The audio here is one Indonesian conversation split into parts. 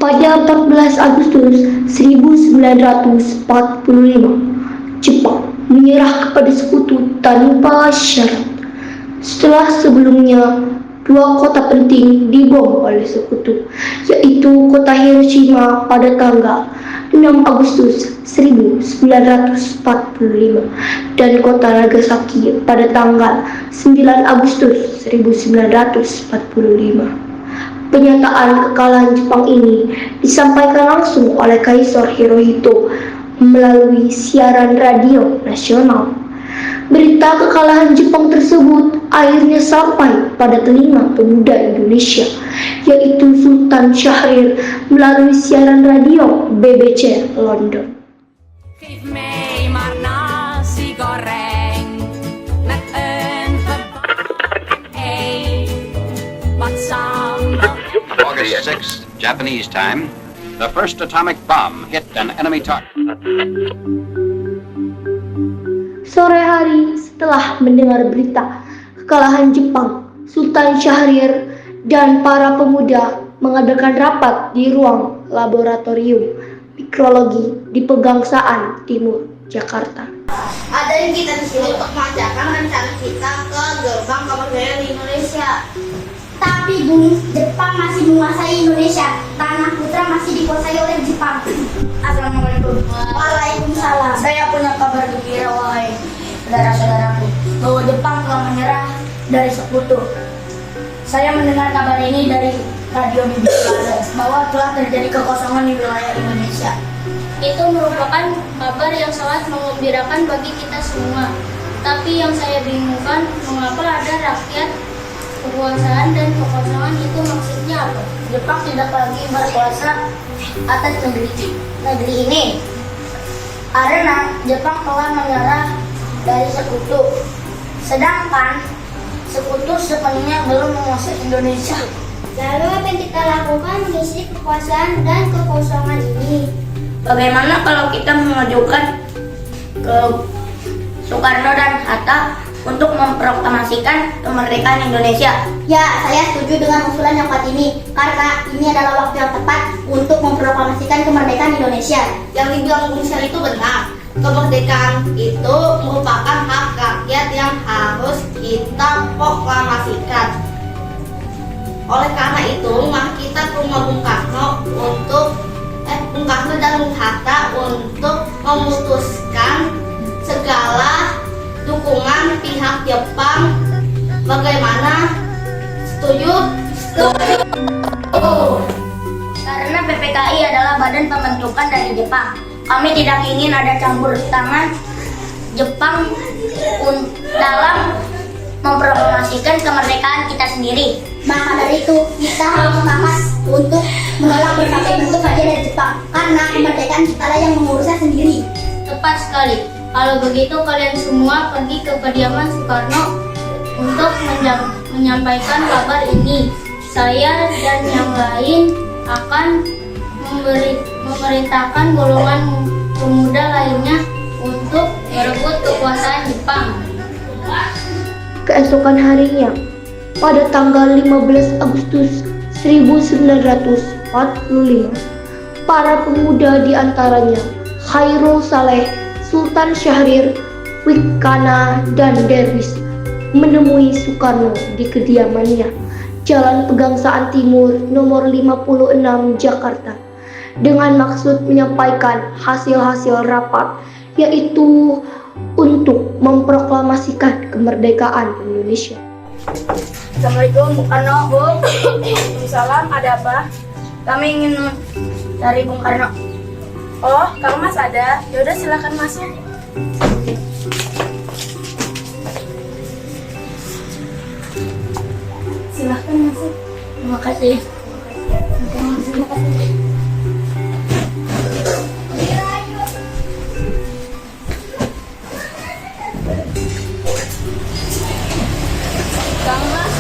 Pada 14 Agustus 1945, Jepang menyerah kepada sekutu tanpa syarat. Setelah sebelumnya, dua kota penting dibom oleh sekutu, yaitu kota Hiroshima pada tanggal 6 Agustus 1945 dan kota Nagasaki pada tanggal 9 Agustus 1945. Pernyataan kekalahan Jepang ini disampaikan langsung oleh Kaisar Hirohito melalui siaran radio nasional. Berita kekalahan Jepang tersebut akhirnya sampai pada telinga pemuda Indonesia, yaitu Sultan Syahrir melalui siaran radio BBC London. August 6th, Japanese time, the first atomic bomb hit an enemy target. Sore hari setelah mendengar berita kekalahan Jepang, Sultan Syahrir dan para pemuda mengadakan rapat di ruang laboratorium mikrologi di Pegangsaan Timur, Jakarta. Ada yang kita di sini untuk melancarkan rencana kita ke gerbang kemerdekaan Indonesia. Tapi bumi Jepang masih menguasai Indonesia. Tanah putra masih dikuasai oleh Jepang. Assalamualaikum. Waalaikumsalam. Saya punya kabar gembira, wahai saudara-saudaraku, bahwa Jepang telah menyerah dari sekutu. Saya mendengar kabar ini dari radio BBC bahwa telah terjadi kekosongan di wilayah Indonesia. Itu merupakan kabar yang sangat menggembirakan bagi kita semua. Tapi yang saya bingungkan, mengapa ada rakyat, kekuasaan dan kekosongan itu maksudnya apa? Jepang tidak lagi berkuasa atas negeri ini karena Jepang telah menyerah dari sekutu. Sedangkan sekutu sepenuhnya belum menguasai Indonesia. Lalu apa yang kita lakukan mengisi kekuasaan dan kekosongan ini? Bagaimana kalau kita mengajukan ke Soekarno dan Hatta untuk memproklamasikan kemerdekaan Indonesia? Ya, saya setuju dengan usulan yang kuat ini karena ini adalah waktu yang tepat untuk memproklamasikan kemerdekaan Indonesia. Yang dibilang Bung Sel itu benar. Kemerdekaan itu merupakan hak rakyat yang harus kita proklamasikan. Oleh karena itu, mari kita ke rumah Bung Karno dan Bung Hatta untuk memutuskan segala dukungan pihak Jepang. Bagaimana? Setuju? Setuju. Karena PPKI adalah badan pembentukan dari Jepang. Kami tidak ingin ada campur tangan Jepang dalam memproklamasikan kemerdekaan kita sendiri. Maka dari itu, kita harus semangat untuk menolak berbagai bentuk hadiah dari Jepang karena kemerdekaan kita lah yang mengurusnya sendiri. Tepat sekali. Kalau begitu kalian semua pergi ke kediaman Soekarno untuk menyampaikan kabar ini. Saya dan yang lain akan memerintahkan golongan pemuda lainnya untuk merebut kekuasaan Jepang. Keesokan harinya, pada tanggal 15 Agustus 1945, para pemuda diantaranya Khairul Saleh, Sultan Syahrir, Wikkana, dan Derwis menemui Soekarno di kediamannya, Jalan Pegangsaan Timur nomor 56 Jakarta, dengan maksud menyampaikan hasil-hasil rapat, yaitu untuk memproklamasikan kemerdekaan Indonesia. Assalamualaikum Bung Karno, Bu. Waalaikumsalam, ada apa? Kami ingin dari Bung Karno. Oh, Kang Mas ada? Yaudah silakan masuk. Silahkan masuk. Terima kasih. Terima kasih. Kang Mas.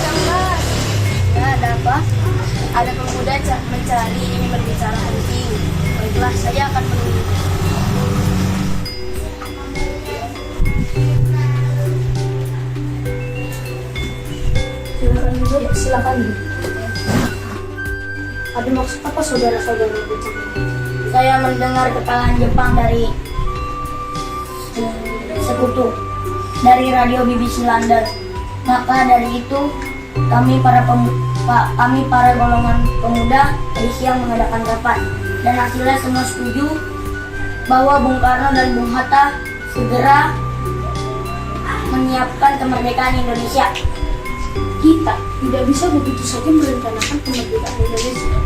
Ya, ada apa? Ada pemuda mencari ingin berbicara penting. Baiklah, saya akan menunggu. Silakan duduk. Silakan duduk. Ada maksud apa saudara-saudara bincang? Saya mendengar kekalahan Jepang dari sekutu dari radio BBC London. Maka dari itu kami para golongan pemuda tadi siang mengadakan rapat dan hasilnya semua setuju bahwa Bung Karno dan Bung Hatta segera menyiapkan kemerdekaan Indonesia. Kita tidak bisa begitu saja merencanakan kemerdekaan Indonesia.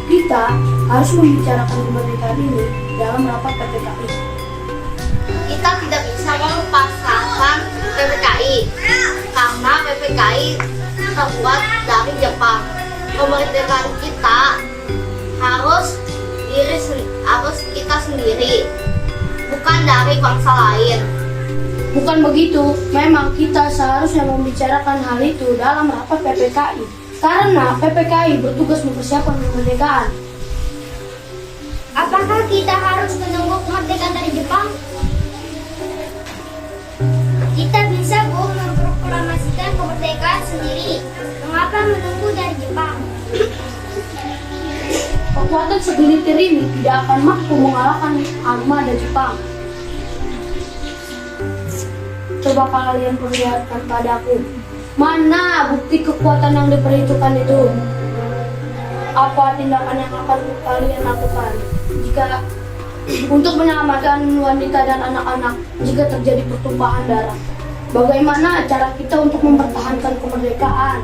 Kita harus membicarakan kemerdekaan ini dalam rapat PPKI. Kita tidak bisa melepaskan PPKI karena PPKI terbuat dari Jepang. Kemerdekaan kita harus kita sendiri, bukan dari bangsa lain. Bukan begitu, memang kita seharusnya membicarakan hal itu dalam rapat PPKI. Karena PPKI bertugas mempersiapkan kemerdekaan. Apakah kita harus menunggu kemerdekaan dari Jepang? Kita bisa memproklamasikan kemerdekaan sendiri. Mengapa menunggu dari Jepang? Kekuatan segelintir ini tidak akan mampu mengalahkan armada Jepang. Coba kalian perlihatkan padaku, mana bukti kekuatan yang diperhitungkan itu? Apa tindakan yang akan kalian lakukan jika untuk menyelamatkan wanita dan anak-anak jika terjadi pertumpahan darah? Bagaimana cara kita untuk mempertahankan kemerdekaan?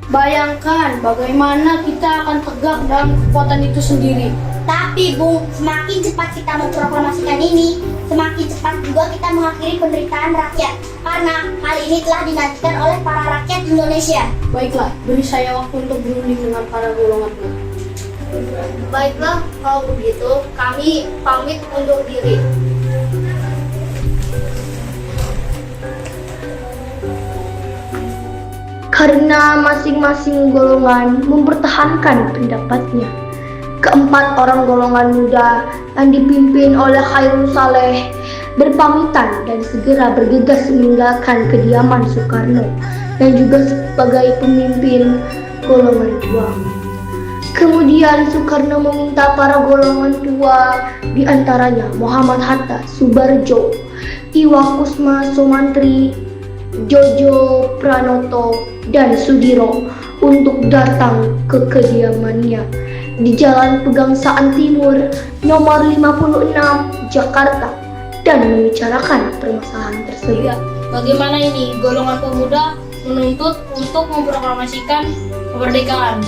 Bayangkan bagaimana kita akan tegak dalam kekuatan itu sendiri. Tapi Bung, semakin cepat kita memproklamasikan ini, semakin cepat juga kita mengakhiri penderitaan rakyat. Karena hal ini telah dinantikan oleh para rakyat Indonesia. Baiklah, beri saya waktu untuk berunding dengan para golonganku. Baiklah, kalau begitu kami pamit undur diri. Karena masing-masing golongan mempertahankan pendapatnya, keempat orang golongan muda yang dipimpin oleh Khairul Saleh berpamitan dan segera bergegas meninggalkan kediaman Soekarno dan juga sebagai pemimpin golongan tua. Kemudian Soekarno meminta para golongan tua, diantaranya Muhammad Hatta, Subarjo, Iwa Kusma Sumantri, Jojo Pranoto, dan Sudiro untuk datang ke kediamannya di Jalan Pegangsaan Timur nomor 56 Jakarta dan membicarakan permasalahan tersebut. Ya, bagaimana ini golongan pemuda menuntut untuk memproklamasikan kemerdekaan?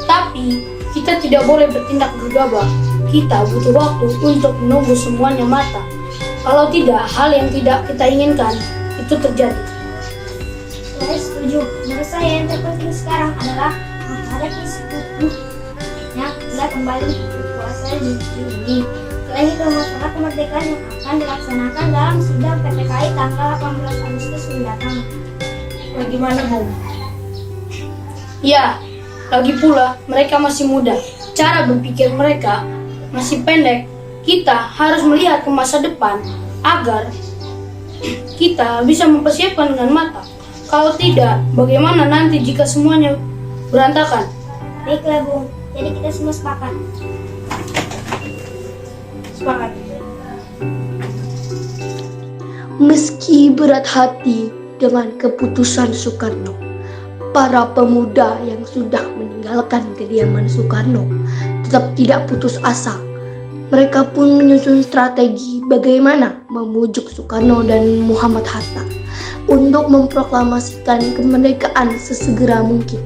Tapi kita tidak boleh bertindak gegabah. Kita butuh waktu untuk menunggu semuanya matang. Kalau tidak, hal yang tidak kita inginkan itu terjadi. Saya setuju. Menurut saya yang terpenting sekarang adalah menghadapi sekutu yang tidak kembali berkuasa di negeri ini. Selain itu, masalah kemerdekaan yang akan dilaksanakan dalam sidang PPKI tanggal 18 Agustus mendatang. Bagaimana, Bung? Ya, lagi pula mereka masih muda. Cara berpikir mereka masih pendek. Kita harus melihat ke masa depan agar kita bisa mempersiapkan dengan matang. Kalau tidak, bagaimana nanti jika semuanya berantakan? Baiklah, Bung. Jadi kita semua sepakat. Sepakat. Meski berat hati dengan keputusan Soekarno, para pemuda yang sudah meninggalkan kediaman Soekarno tetap tidak putus asa. Mereka pun menyusun strategi bagaimana memujuk Soekarno dan Muhammad Hatta untuk memproklamasikan kemerdekaan sesegera mungkin.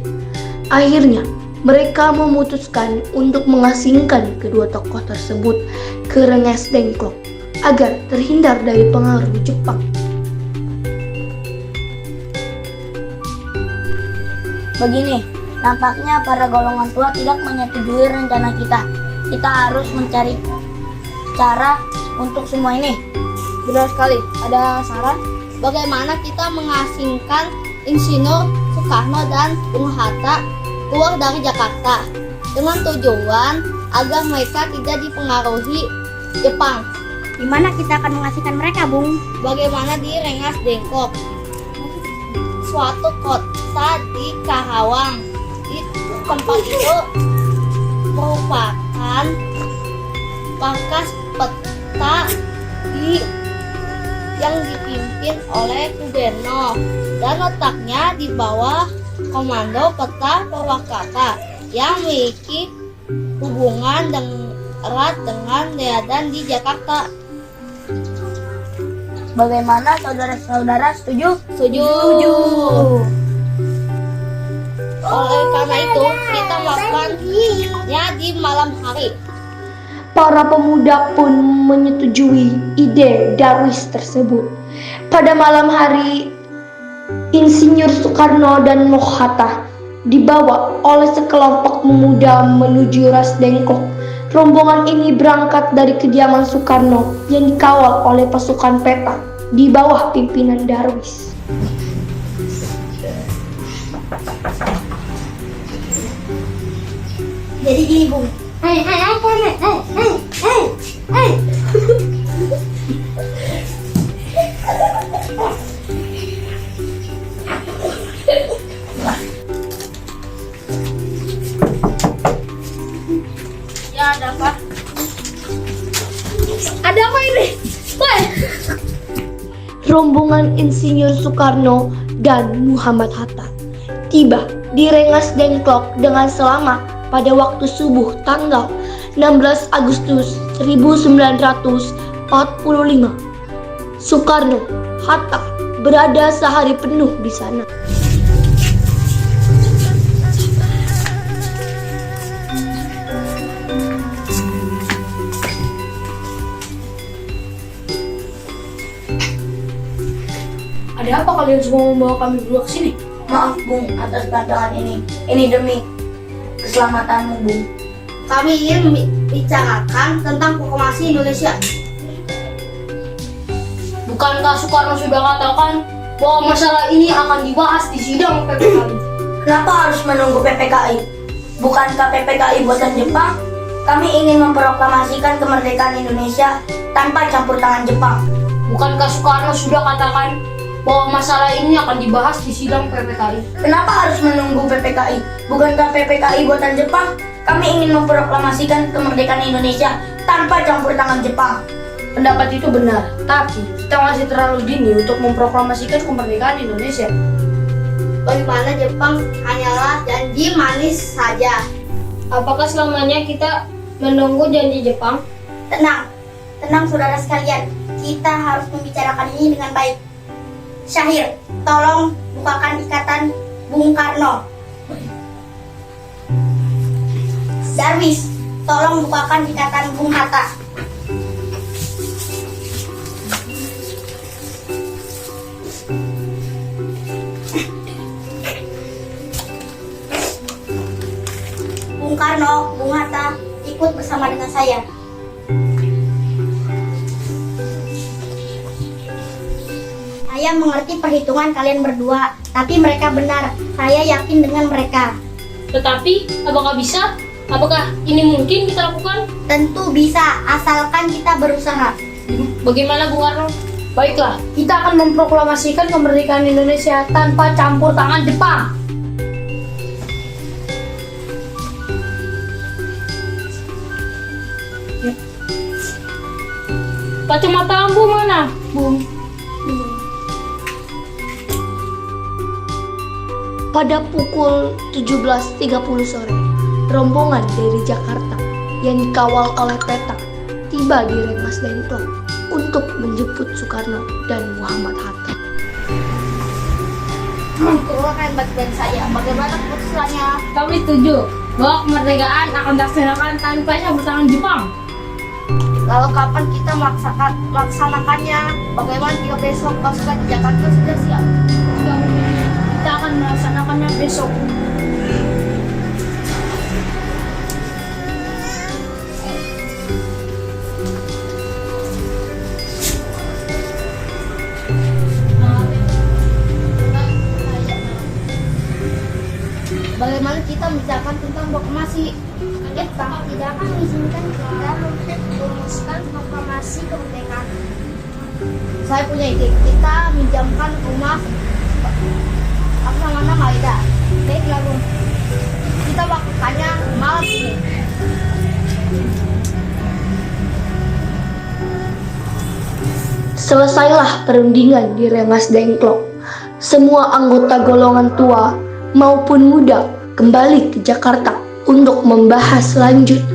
Akhirnya, mereka memutuskan untuk mengasingkan kedua tokoh tersebut ke Rengas Dengklok agar terhindar dari pengaruh Jepang. Begini, nampaknya para golongan tua tidak menyetujui rencana kita. Kita harus mencari cara untuk semua ini. Benar sekali. Ada saran? Bagaimana kita mengasingkan Insinyur Soekarno dan Bung Hatta keluar dari Jakarta dengan tujuan agar mereka tidak dipengaruhi Jepang. Di mana kita akan mengasingkan mereka, Bung? Bagaimana di Rengas Dengklok, suatu kota di Karawang. keempat itu merupakan pangkas peta yang dipimpin oleh Suberno dan letaknya di bawah komando peta Purwakarta yang memiliki hubungan erat dengan Dedan di Jakarta. Bagaimana saudara-saudara, setuju? Setuju. Oleh karena itu, kita melakukannya di malam hari. Para pemuda pun menyetujui ide Darwis tersebut. Pada malam hari, Insinyur Soekarno dan Moh-Hatta dibawa oleh sekelompok pemuda menuju Ras Dengklok. Rombongan ini berangkat dari kediaman Soekarno yang dikawal oleh pasukan peta di bawah pimpinan Darwis. Jadi gini, Bung. Apa nih? Ya, ada apa? Ada apa ini? Woi. Rombongan Insinyur Soekarno dan Muhammad Hatta tiba di Rengas Dengklok dengan selamat pada waktu subuh tanggal 16 Agustus 1945. Soekarno, Hatta berada sehari penuh di sana. Ada apa kalian semua membawa kami berdua ke sini? Maaf Bung atas kedatangan ini. Ini demi keselamatanmu Bung. Kami ingin membicarakan tentang proklamasi Indonesia. Bukankah Soekarno sudah katakan bahwa masalah ini akan dibahas di sidang PPKI? Kenapa harus menunggu PPKI? Bukankah PPKI buatan Jepang? Kami ingin memproklamasikan kemerdekaan Indonesia tanpa campur tangan Jepang. Bukankah Soekarno sudah katakan bahwa masalah ini akan dibahas di sidang PPKI? Kenapa harus menunggu PPKI? Bukankah PPKI buatan Jepang? Kami ingin memproklamasikan kemerdekaan Indonesia tanpa campur tangan Jepang. Pendapat itu benar, tapi kita masih terlalu dini untuk memproklamasikan kemerdekaan Indonesia. Bagaimana Jepang hanyalah janji manis saja. Apakah selamanya kita menunggu janji Jepang? Tenang, tenang saudara sekalian. Kita harus membicarakan ini dengan baik. Syahir, tolong bukakan ikatan Bung Karno. Darwis, tolong bukakan ikatan Bung Hatta. Bung Karno, Bung Hatta, ikut bersama dengan saya. Saya mengerti perhitungan kalian berdua, tapi mereka benar. Saya yakin dengan mereka. Tetapi, apakah bisa? Apakah ini mungkin kita lakukan? Tentu bisa, asalkan kita berusaha. Bagaimana Bung Karno? Baiklah, kita akan memproklamasikan kemerdekaan Indonesia tanpa campur tangan Jepang. Kacamata ambu mana, Bung? Pada pukul 17.30 sore, rombongan dari Jakarta yang dikawal oleh peta tiba di Rengas Dengklok untuk menjemput Soekarno dan Muhammad Hatta. Keluarkan bagian saya. Bagaimana keputusannya? Kami setuju bahwa kemerdekaan akan dilaksanakan tanpa campur tangan Jepang. Lalu kapan kita melaksanakannya? Bagaimana jika besok pasukan di Jakarta sudah siap? Kita akan melaksanakannya besok. Bagaimana kita membicarakan tentang proklamasi? Jepang tidak akan mengizinkan kita merumuskan proklamasi kemerdekaan. Saya punya ide. Kita minjamkan rumah Laksamana Maeda. Baiklah, Bung. kita lakukannya malam ini. Selesailah perundingan di Rengas Dengklok. Semua anggota golongan tua maupun muda kembali ke Jakarta untuk membahas lanjut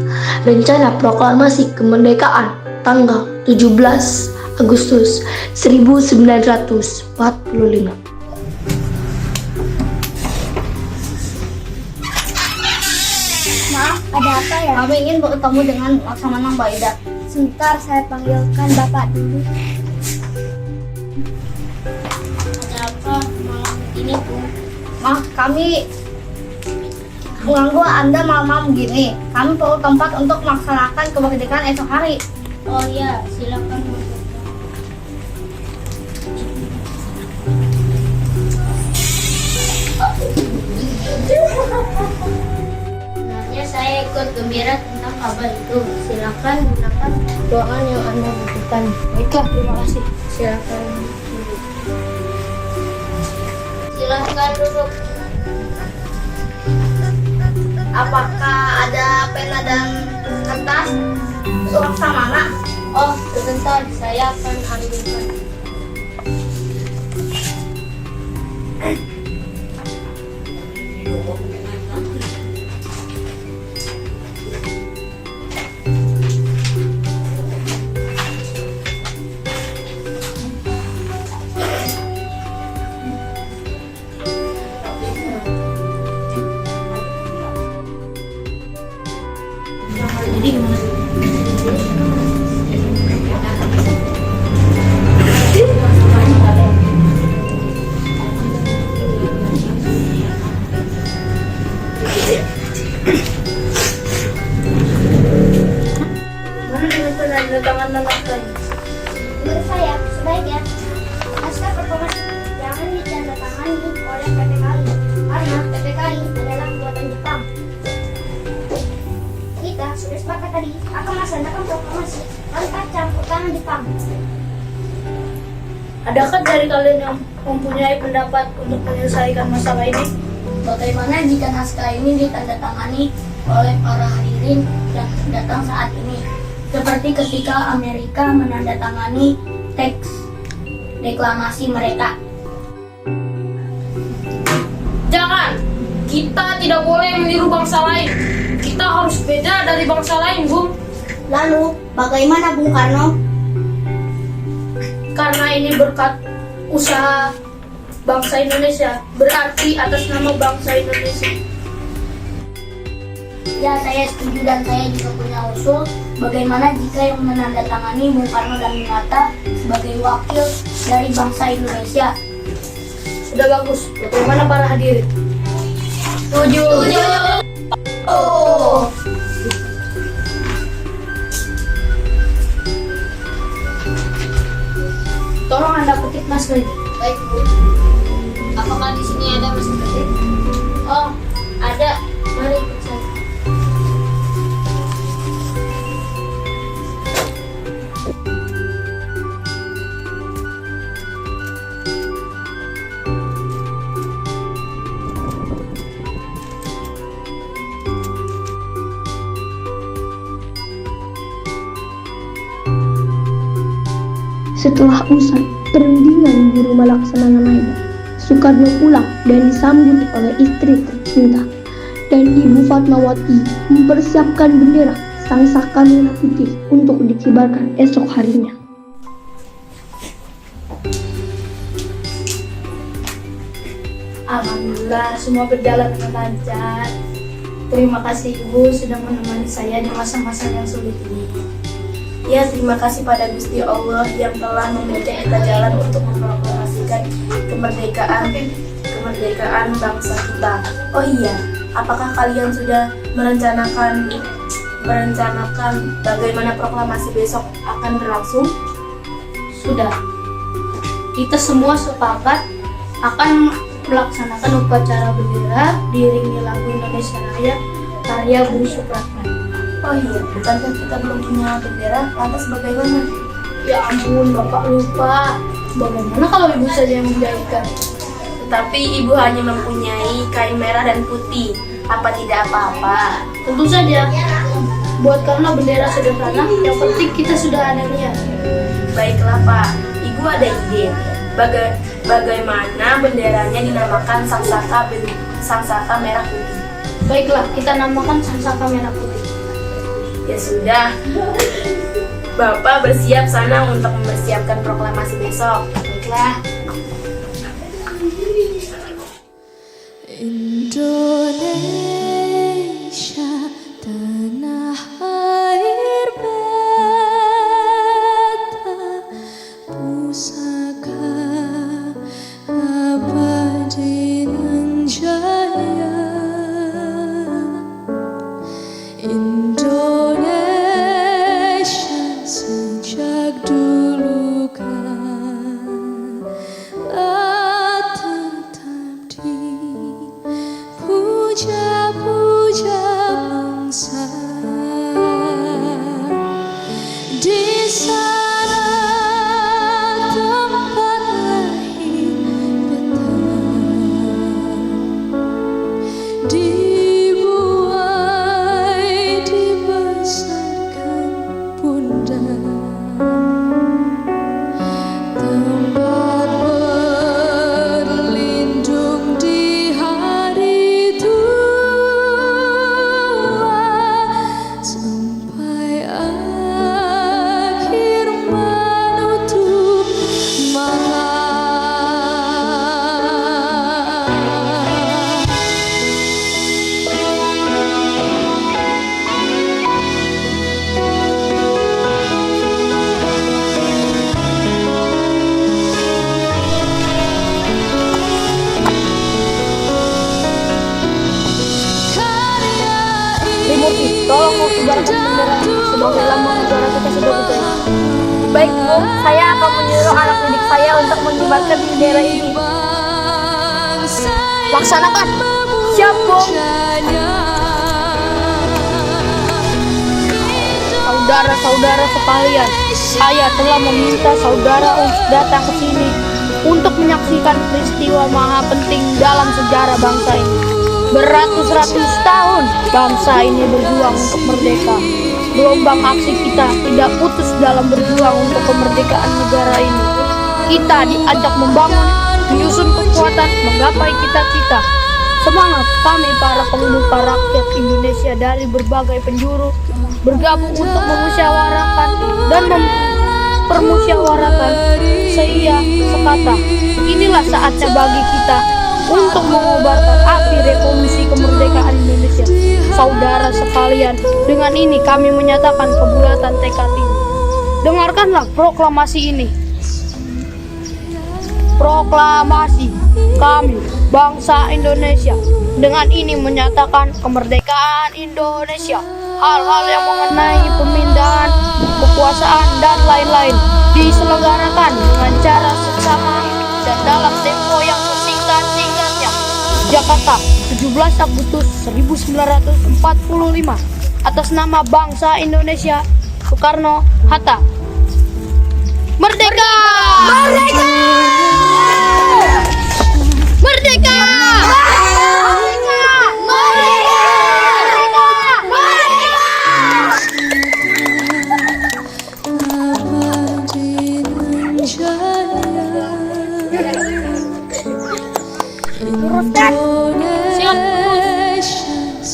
rencana proklamasi kemerdekaan tanggal 17 Agustus 1945. Maaf, ada apa ya? Kami ingin bertemu dengan Laksamana Mbak Ida. Sebentar, saya panggilkan Bapak dulu. Ada apa malam ini, Bu? Maaf, kami mengganggu Anda malam-malam gini. Kami perlu tempat untuk melaksanakan kemerdekaan esok hari. Oh iya, silakan masuk. Sebenarnya saya ikut gembira tentang kabar itu. Silakan gunakan ruangan yang Anda butuhkan. Baiklah, terima kasih. Silakan. Silakan duduk. Apakah ada pena dan kertas untuk Laksamana? Oh, sebentar, saya akan ambilkan. Mana dengan penandatangan naskahnya? Menurut saya, sebaiknya naskah proklamasi jangan ditandatangani oleh PPKI karena PPKI adalah buatan Jepang. Kita sudah sepakat tadi akan melaksanakan proklamasi tanpa campur tangan Jepang. Adakah dari kalian yang mempunyai pendapat untuk menyelesaikan masalah ini? Bagaimana jika naskah ini ditandatangani oleh para hadirin yang datang saat ini? Seperti ketika Amerika menandatangani teks deklamasi mereka. Jangan! Kita tidak boleh meniru bangsa lain. Kita harus beda dari bangsa lain, Bung. Lalu, bagaimana Bung Karno? Karena ini berkat usaha bangsa Indonesia, berarti atas nama bangsa Indonesia. Ya, saya setuju dan saya juga punya usul. Bagaimana jika yang menandatangani Bung Karno dan Bung Hatta sebagai wakil dari bangsa Indonesia? Sudah bagus. Bagaimana para hadirin? Setuju. Oh. Tolong Anda petik naskah ini. Baik, Bu. Apakah di sini ada mesin ketik? Oh, ada. Mari ikut saya. Setelah usai perundingan di rumah Laksamana Maeda, Soekarno pulang dan disambut oleh istri tercinta, dan Ibu Fatmawati mempersiapkan bendera sang saka merah putih untuk dikibarkan esok harinya. Alhamdulillah, semua berjalan dengan lancar. Terima kasih Ibu sudah menemani saya di masa-masa yang sulit ini. Ya, terima kasih pada Gusti Allah yang telah memberikan kita jalan untuk memproklamasikan kemerdekaan bangsa kita. Oh iya, apakah kalian sudah merencanakan bagaimana proklamasi besok akan berlangsung? Sudah. Kita semua sepakat akan melaksanakan upacara bendera diiringi lagu Indonesia Raya karya Bung Supratman. Oh iya, bukankah kita belum punya bendera? Lantas bagaimana? Ya ampun, Bapak lupa. Bagaimana kalau Ibu saja yang menjahitkan? Tetapi Ibu hanya mempunyai kain merah dan putih. Apa tidak apa-apa? Tentu saja. Buatkanlah bendera sederhana, yang penting kita sudah ada niat. Baiklah Pak, Ibu ada ide. Bagaimana benderanya dinamakan Sangsaka Merah Putih? Baiklah, kita namakan Sangsaka Merah Putih. Ya sudah, Bapak bersiap sana untuk mempersiapkan proklamasi besok. Baiklah. Indonesia, tanah air beta, pusaka abadi nan jaya. Indonesia sejak dulu kan tetap dipuja-puja bangsa. Di sana tempat lahir beta, dibuai dibesarkan bunda. Tempat berlindung di hari tua, sampai akhir menutup mata. Trimurti, tolong mengibarkan bendera sebagai lambang negara kita sebagai. Baik Bu, saya akan menyuruh anak didik saya untuk mengibarkan bendera ini. Laksanakan. Siap Bu. Saudara-saudara sekalian, saya telah meminta saudara untuk datang ke sini untuk menyaksikan peristiwa maha penting dalam sejarah bangsa ini. Beratus-ratus tahun bangsa ini berjuang untuk merdeka. Gelombang aksi kita tidak putus dalam berjuang untuk kemerdekaan negara ini. Kita diajak membangun, menyusun kekuatan, menggapai cita-cita. Semangat kami para pemuka rakyat Indonesia dari berbagai penjuru bergabung untuk memusyawarahkan dan mempermusyawarahkan seia sekata. Inilah saatnya bagi kita untuk mengobarkan api revolusi kemerdekaan Indonesia. Saudara sekalian, dengan ini kami menyatakan kebulatan tekad ini. Dengarkanlah proklamasi ini. Proklamasi kami, bangsa Indonesia, dengan ini menyatakan kemerdekaan Indonesia. Hal-hal yang mengenai pemindahan kekuasaan dan lain-lain diselenggarakan dengan cara seksama dan dalam tempo yang sesingkat-singkatnya. Jakarta, 17 Agustus 1945. Atas nama bangsa Indonesia, Soekarno-Hatta. Merdeka! Merdeka! Merdeka!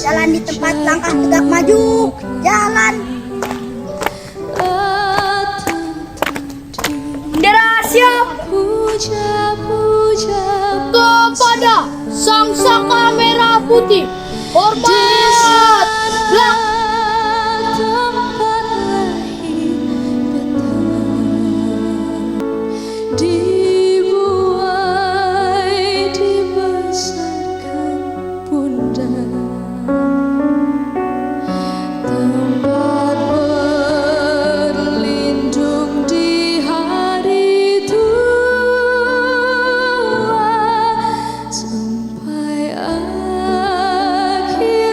Jalan di tempat langkah tegak maju. Jalan. Bendera siap. Kepada Sangsaka Merah Putih. Hormat. Belak. Dibuai dibesarkan bunda. Tempat berlindung di hari tua, sampai akhir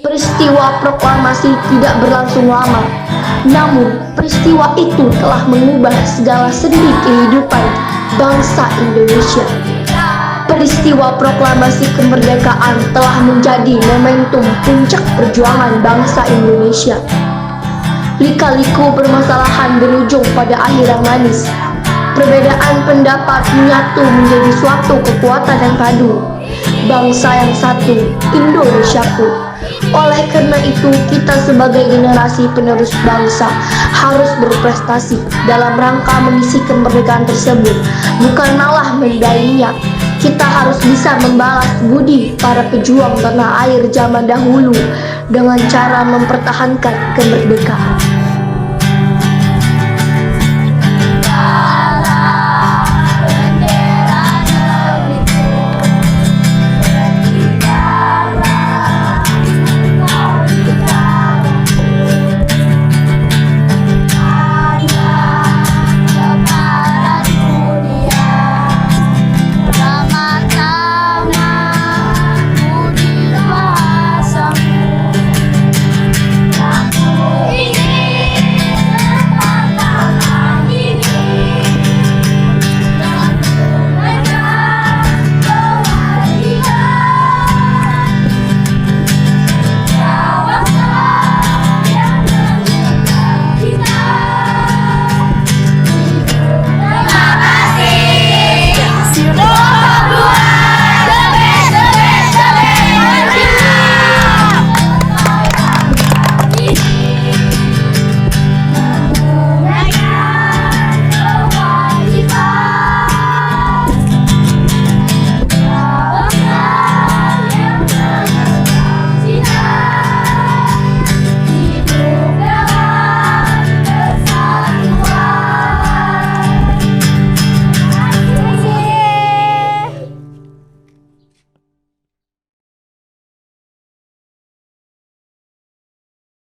Peristiwa proklamasi tidak berlangsung lama, namun peristiwa itu telah mengubah segala sendi kehidupan bangsa Indonesia. Peristiwa proklamasi kemerdekaan telah menjadi momentum puncak perjuangan bangsa Indonesia. Lika-liku permasalahan berujung pada akhir yang manis. Perbedaan pendapat menyatu menjadi suatu kekuatan yang padu. Bangsa yang satu, Indonesiaku. Oleh karena itu, kita sebagai generasi penerus bangsa harus berprestasi dalam rangka mengisi kemerdekaan tersebut. Bukan malah mendainya. Kita harus bisa membalas budi para pejuang tanah air zaman dahulu dengan cara mempertahankan kemerdekaan.